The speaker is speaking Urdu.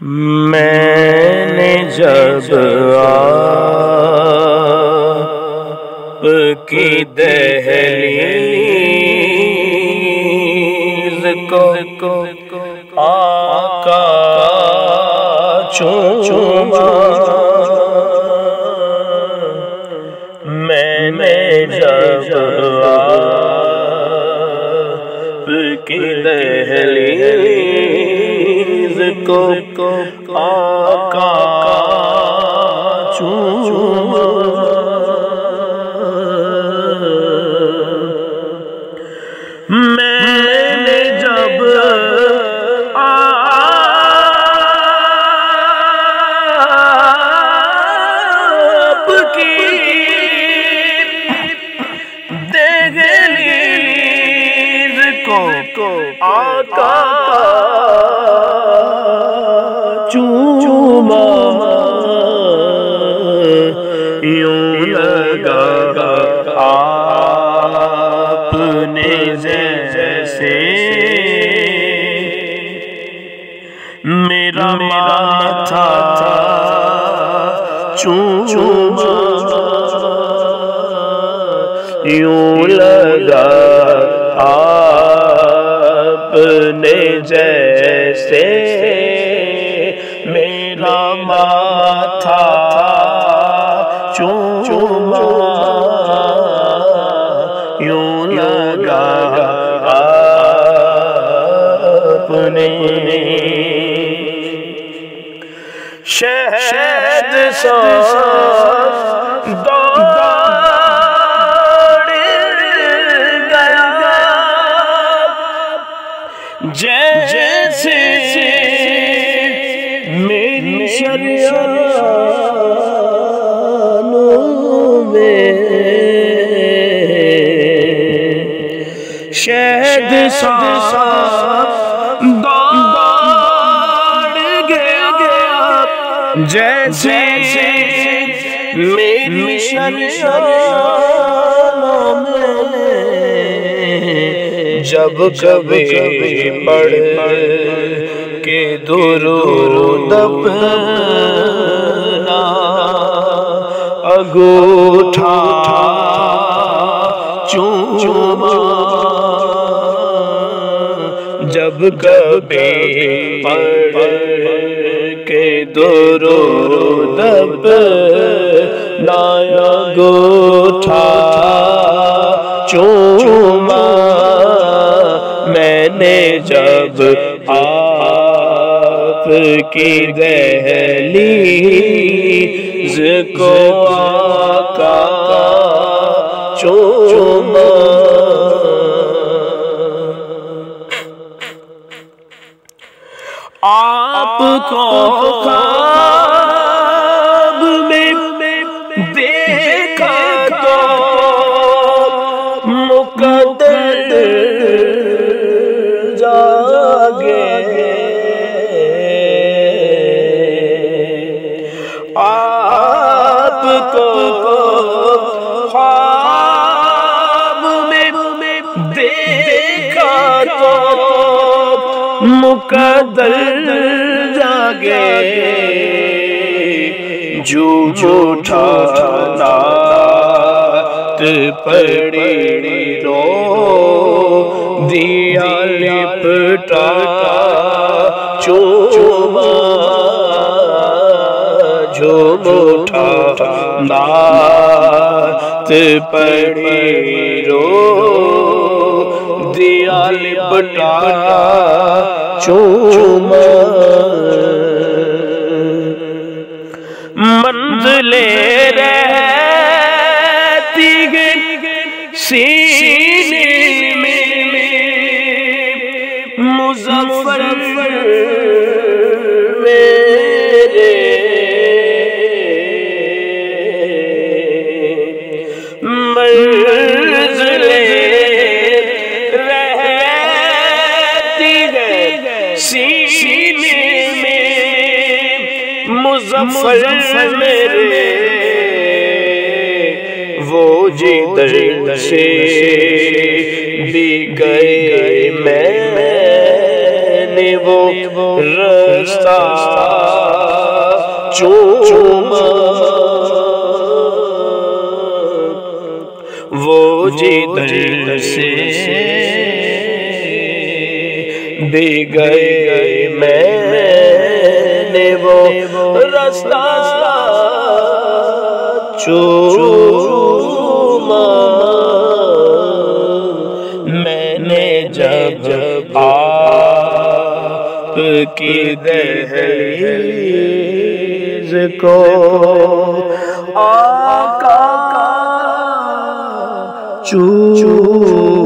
میں نے جب آپ کی دہلیز کو آقا چوما، میں نے جب آپ کی دہلیز کو آقا چوما، میں نے جب آپ کی دہلیز کو آقا چوما، یوں لگا آپ نے جیسے میرا ماتھا چوما، یوں لگا آپ نے جیسے میرا ماتھا چوما، یوں لگا آپ نے شہد سا دوڑ گیا جیسے میری شریانوں میں شہد سا دوڑ گیا جیسے میری شریانوں میں، جب کبھی پڑھ کے درود اپنا انگوٹھا چوما، جب کبھی پڑھ کے درود اپنا انگوٹھا چوما، میں نے جب آپ کی دہلیز کو آقا چوما، آپ کو خواب میں دیکھا تو مقدر جاگے، آپ کو خواب میں دیکھا تو مقدر جاگے، جو اٹھا نعت پڑھی رو دیا لپٹا چوما، جو اٹھا نعت پڑھی رو دیا لپٹا چوما، منزلیں رہتی ہیں سینے میں مظفر میرے، منزلیں رہتی ہیں سینے میں مظفر میرے، وہ جدھر سے بھی گئے میں نے وہ رستہ چوما وہ جدھر سے دے گئے میں نے وہ رستہ چوما میں نے جب آپ کی دہلیز کو آقا چوما